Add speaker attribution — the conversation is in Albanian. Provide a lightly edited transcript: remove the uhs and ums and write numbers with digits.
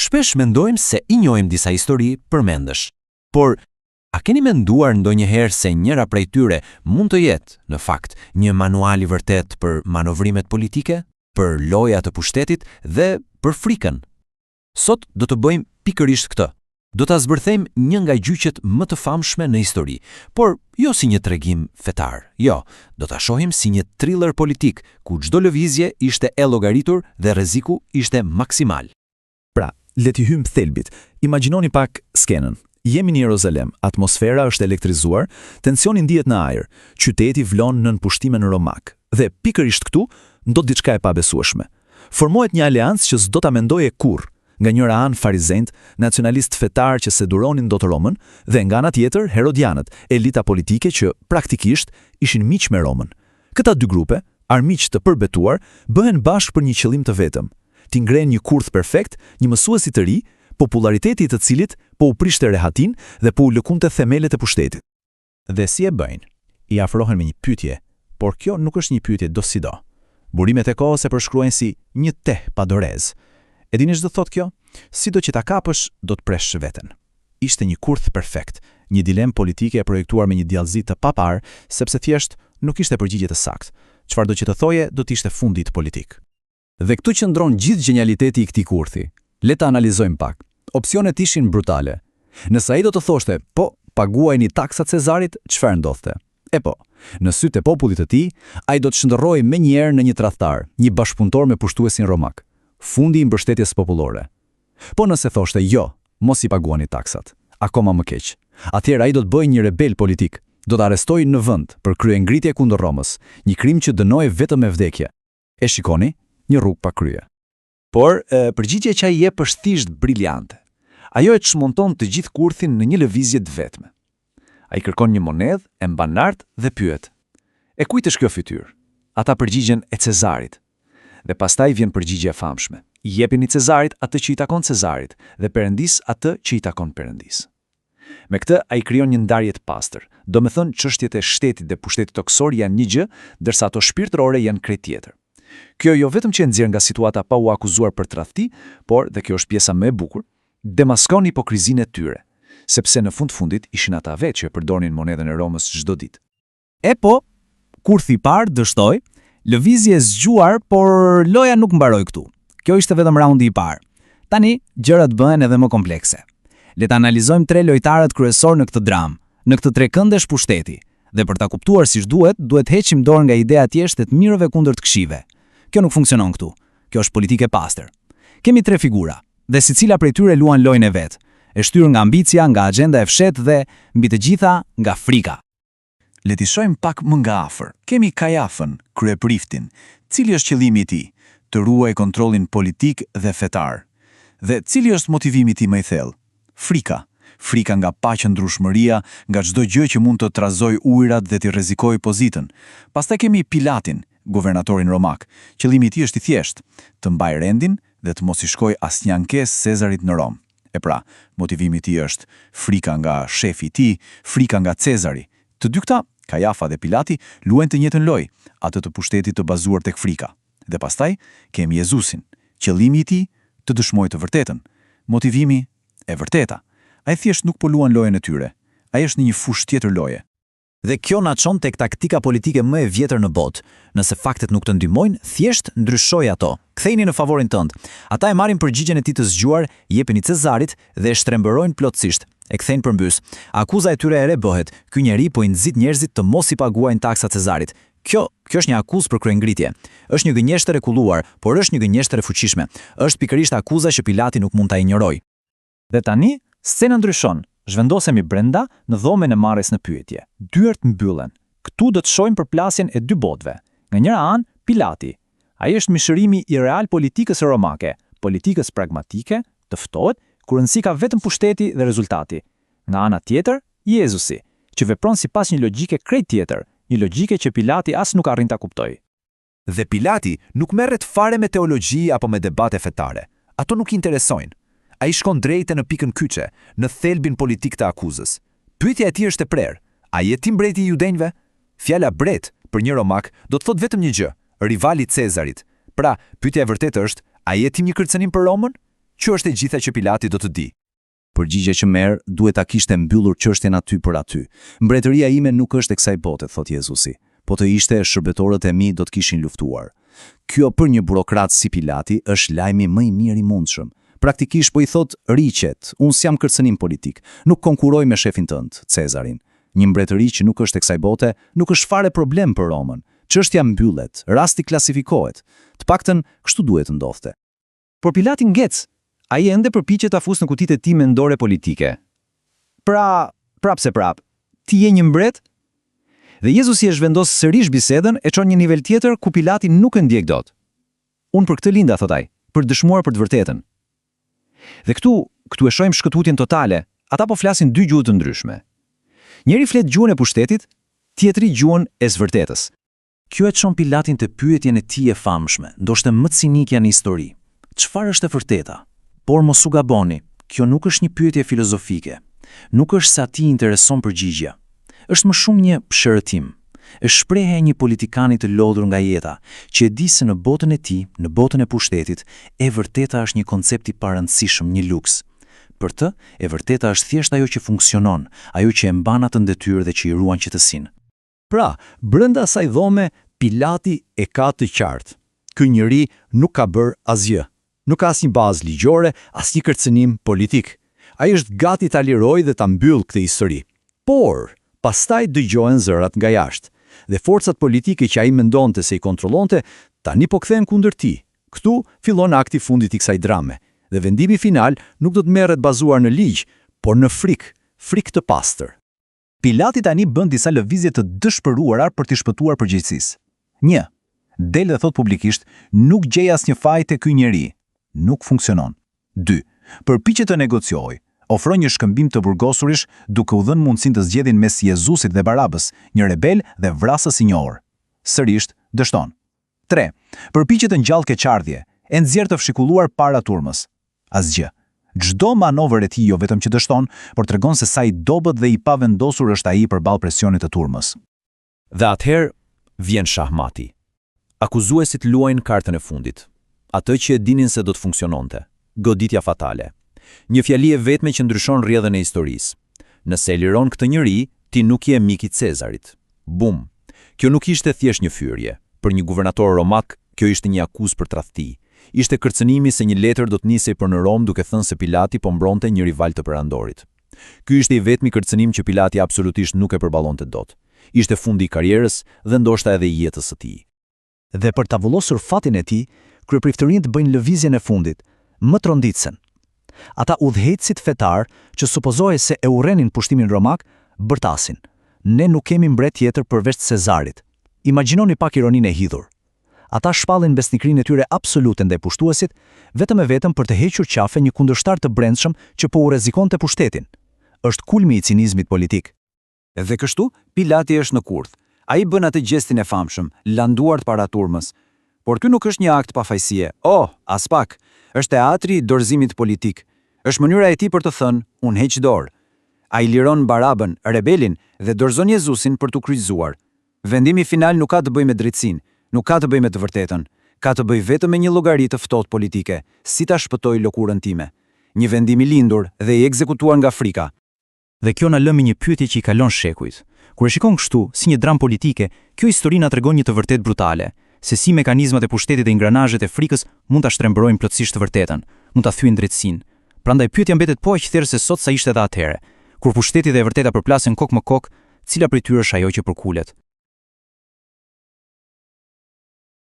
Speaker 1: Shpesh mendojmë se i njohim disa histori përmendesh, por a keni menduar ndonjëherë se njëra prej tyre mund të jetë, në fakt, një manual i vërtet për manovrimet politike, për loja të pushtetit dhe për frikën? Sot do të bëjmë pikërisht këtë. Do ta zbërthejmë një nga gjyqet më të famshme në histori, por jo si një tregim fetar. Jo, do ta shohim si një thriller politik ku çdo lëvizje ishte e llogaritur dhe rreziku ishte maksimal.
Speaker 2: Pra, le t'i hyjmë thelbit. Imagjinoni pak skenën. Jemi në Jeruzalem, atmosfera është elektrizuar, tensioni ndihet në ajër, qyteti vlon nën pushtime në Romak. Dhe pikërisht këtu ndodh diçka e pabesueshme. Formohet një aleancë që s'do ta mendoje kurrë. Nga njëra anë farizejt, nacionalist fetar që seduronin dot Romën, dhe nga ana tjetër herodianët, elita politike që praktikisht ishin miq me Romën. Këta dy grupe, armiq të përbetuar, bëhen bashkë për një qëllim të vetëm: t'i ngrenë një kurth perfekt, një mësuesi të ri, populariteti i të cilit po u prishte rehatin dhe po u lëkunte themelet e pushtetit.
Speaker 3: Dhe si e bëjnë? I afrohen me një pyetje, por kjo nuk është një pyetje do si do. Burimet e kohës e përshkruajnë si një teh pa dorez. E dini ç'do thotë kjo? Sido që ta kapësh, do të presh veten. Ishte një kurth perfekt, një dilemë politike e projektuar me një djallëzi të papar, sepse thjesht nuk ishte përgjigje të saktë. Çfarëdo që të thoje, do të ishte fundi i politik.
Speaker 2: Dhe këtu qëndron gjithë genialiteti i këtij kurthi. Le ta analizojmë pak. Opsionet ishin brutale. Nëse ai do të thoshte, po, paguajini taksat Cezarit, çfarë ndodhte? E po, në sytë e popullit të tij, ai do të shndërrojë menjëherë në një tradhtar, një bashkëpunëtor me pushtuesin romak. Fundi i mbështetjes popullore. Po nëse thoshte jo, mos i paguani taksat, akoma më keq. Atëherë ai do të bëjë një rebel politik, do të arrestojë në vend për kryengritje kundër Romës, një krim që dënoi vetëm me vdekje. E shikoni, një rrugë pa krye.
Speaker 4: Por përgjigjja që ai jep është thjesht briliante. Ajo e çmonton të gjithë kurthin në një lëvizje të vetme. Ai kërkon një monedhë, e mban lart dhe pyet: "E kujt është kjo fytyrë?" Ata përgjigjen: "E Cezarit." Dhe pastaj vjen përgjigje e famshme: "I jepini Cezarit atë që i takon Cezarit dhe Perëndis atë që i takon Perëndis." Me këtë ai krijon një ndarje të pastër. Domethënë çështjet e shtetit dhe pushtetit toksor janë një gjë, ndërsa ato shpirtërore janë krejt tjetër. Kjo jo vetëm që e nxjerr nga situata pa u akuzuar për tradhti, por dhe kjo është pjesa më e bukur, demaskon hipokrizinë e tyre, sepse në fundit ishin ata vetë që e përdornin monedhën e Romës çdo ditë.
Speaker 5: E po, kurthi i parë dështoi, lëvizje e zgjuar, por loja nuk mbaroi këtu. Kjo ishte vetëm raundi i parë. Tani gjërat bëhen edhe më komplekse. Le ta analizojmë tre lojtarët kryesor në këtë dramë, në këtë trekëndesh pushteti. Dhe për ta kuptuar siç duhet heqim dorë nga ideja thjesht e të mirëve kundër të këqive. Kjo nuk funksionon këtu. Kjo është politikë e pastër. Kemi tre figura, dhe secila prej tyre luan lojën e vet, e shtyrë nga ambicia, nga agjenda e fshehtë dhe mbi të gjitha nga frika.
Speaker 4: Le t'i shohim pak më nga afër. Kemi Kajafën, kryepriftin, cili është qëllimi i tij, të ruajë kontrollin politik dhe fetar. Dhe cili është motivimi i tij më i thellë? Frika. Frika nga paqëndrueshmëria, nga çdo gjë që mund të trazojë ujërat dhe të rrezikojë pozitën. Pastaj kemi Pilatin, guvernatorin romak. Qëllimi i tij është i thjeshtë, të mbajë rendin dhe të mos i shkojë asnjë ankesë Cezarit në Rom. E pra, motivimi i tij është frika nga shefi i tij, frika nga Cezari. Të dy këta, Kajafa dhe Pilati, luajnë të njëjtën lojë, atë të pushtetit të bazuar tek frika. Dhe pastaj kemi Jezusin. Qëllimi i tij të dëshmojë të vërtetën. Motivimi e vërteta. Ai thjesht nuk po luan lojën e tyre. Ai është në një fushë tjetër loje.
Speaker 2: Dhe kjo na çon tek taktika politike më e vjetër në botë. Nëse faktet nuk të ndihmojnë, thjesht ndryshoj ato. Kthejini në favorin tënd. Ata e marrin përgjigjen e tij të zgjuar, jepini Cezarit dhe e shtrembërojnë plotësisht. E kthejnë përmbys. Akuza e tyre e re bëhet: ky njeri po i nxit njerëzit të mos i paguajnë taksat Cezarit. Kjo është një akuzë për kryengritje. Është një gënjeshtër e kulluar, por është një gënjeshtër e fuqishme. Është pikërisht akuza që Pilati nuk mund ta injorojë.
Speaker 5: Dhe tani, scena ndryshon. Zhvendosemi brenda në dhomën e marrjes në pyetje. Dyert mbyllen. Këtu do të shohim përplasjen e dy botëve. Nga njëra anë, Pilati. Ai është mishërimi i real politikës romake, politikës pragmatike, të ftohet, ku rëndësi ka vetëm pushteti dhe rezultati. Nga ana tjetër, Jezusi, që vepron sipas një logjike krejt tjetër, një logjike që Pilati as nuk arrin ta kuptojë.
Speaker 2: Dhe Pilati nuk merret fare me teologji apo me debate fetare. Ato nuk i interesojnë. Ai shkon drejtë në pikën kyçe, në thelbin politik të akuzës. Pyetja e tij është e prerë: a je ti mbreti i judenjve? Fjala bret për një romak do të thotë vetëm një gjë: rivali i Cezarit. Pra, pyetja e vërtetë është: a je ti një kërcënim për Romën? Që është e gjitha që Pilati do të di?
Speaker 3: Përgjigje që merr duhet ta kishte mbyllur çështjen aty për aty. Mbretëria ime nuk është e kësaj bote, thot Jezusi. Po të ishte, shërbëtorët e mi do të kishin luftuar. Kjo për një burokrat si Pilati është lajmi më i mirë i mundshëm. Praktikisht po i thot riqet, unë s'jam kërcënim politik, nuk konkuroj me shefin tënd, Cezarin. Një mbretëri që nuk është e kësaj bote, nuk është fare problem për Romën. Çështja mbyllet, rasti klasifikohet. Të paktën kështu duhet të ndodhte.
Speaker 5: Por Pilati ngec. Ai ende përpiqet ta fusë në kutitë e tij mendore politike. Prapse prap. Ti je një mbret? Dhe Jezusi e zhvendos sërish bisedën e çon një nivel tjetër ku Pilati nuk e ndjek dot. Unë për këtë linda, thot ai, për dëshmuar për të vërtetën. Dhe këtu e shohim shkëtutjen totale. Ata po flasin dy gjuhë të ndryshme. Njëri flet gjuhën e pushtetit, tjetri gjuhën e së vërtetës.
Speaker 2: Kjo e çon Pilatin të pyetjen e tij e famshme, ndoshta më cinikja në histori. Çfarë është e vërteta? Por mos u gaboni, kjo nuk është një pyetje filozofike. Nuk është se atij intereson përgjigjja. Është më shumë një shërëtim. Është shprehja e një politikani të lodhur nga jeta, që e di se në botën e tij, në botën e pushtetit, e vërteta është një koncept i parëndësishëm, një luks. Për të, e vërteta është thjesht ajo që funksionon, ajo që e mban atë ndetyrë dhe që i ruan qetësinë.
Speaker 3: Pra, brenda asaj dhome, Pilati e ka të qartë. Ky njeri nuk ka bërë asgjë. Nuk ka asnjë bazë ligjore, asnjë kërcënim politik. Ai është gati ta lirojë dhe ta mbyllë këtë histori. Por, pastaj dëgjohen zërat nga jashtë, dhe forcat politike që ai mendonte se i kontrollonte, tani po kthehen kundër tij. Ktu fillon akti i fundit i kësaj drame, dhe vendimi final nuk do të merret bazuar në ligj, por në frikë të pastër.
Speaker 5: Pilati tani bën disa lëvizje të dëshpëruara për t'i shpëtuar përgjegjësisë. 1. Del dhe thot publikisht, nuk gjej asnjë fajë te ky njeri. Nuk funksionon. 2. Përpiqet të negociojë, ofron një shkëmbim të burgosurish duke u dhënë mundësinë të zgjedhin mes Jezusit dhe Barabës, një rebel dhe vrasës i njohur. Sërish dështon. 3. Përpiqet të ngjallë keqardhje, e nxjerr të fshikulluar para turmës. Asgjë. Çdo manovër e tij jo vetëm që dështon, por tregon se sa i dobët dhe i pavendosur është ai përballë presionit të turmës.
Speaker 2: Dhe atëherë vjen shahmati. Akuzuesit luajnë kartën e fundit. Atë që e dinin se do të funksiononte. Goditja fatale. Një fjali e vetme që ndryshon rrjedhën e historisë. Nëse e liron këtë njeri, ti nuk je mik i Cezarit. Bum. Kjo nuk ishte thjesht një fyrje. Për një guvernator romak, kjo ishte një akuzë për tradhti. Ishte kërcënimi se një letër do të nisej për në Rom duke thënë se Pilati po mbronte një rival të perandorit. Ky ishte i vetmi kërcënim që Pilati absolutisht nuk e përballonte dot. Ishte fundi i karrierës dhe ndoshta edhe i jetës së tij.
Speaker 5: Dhe për ta vullosur fatin e tij, kryepriftërinë bëjnë lëvizjen e fundit, më tronditsen. Ata udhëheqësit fetar që supozohej se e urrenin pushtimin romak, bërtasin. Ne nuk kemi mbret tjetër përveç Cezarit. Imagjinoni pak ironinë e hidhur. Ata shpallin besnikrinë e tyre absolute ndaj pushtuesit, vetëm e vetëm për të hequr qafe një kundërshtar të brendshëm që po u rrezikonte pushtetin. Është kulmi i cinizmit politik.
Speaker 6: Dhe kështu, Pilati është në kurth. Ai bën atë gestin e famshëm, landuar para turmës. Por ky nuk është një akt pafajësie. As pak. Është teatri i dorëzimit politik. Është mënyra e tij për të thënë, unë heq dorë. Ai liron Barabën, rebelin, dhe dorëzon Jezusin për t'u kryqëzuar. Vendimi final nuk ka të bëjë me drejtsinë, nuk ka të bëjë me të vërtetën. Ka të bëjë vetëm me një llogari të ftohtë politike, si ta shpëtoj lëkurën time. Një vendim i lindur dhe i ekzekutuar nga frika.
Speaker 5: Dhe kjo na lë me një pyetje që i kalon shekujt. Kur e shikon kështu, si një dramë politike, kjo histori na tregon një të vërtet brutale, se si mekanizmat e pushtetit dhe ingranazhet e frikës mund ta shtrembërojnë plotësisht të vërtetën, mund ta thyejnë drejtsinë. Prandaj pyetja mbetet po aq thjerë se sot sa ishte edhe atëherë, kur pushteti dhe e vërteta përplasen kokë më kokë, cila prej tyre është ajo që përkulet.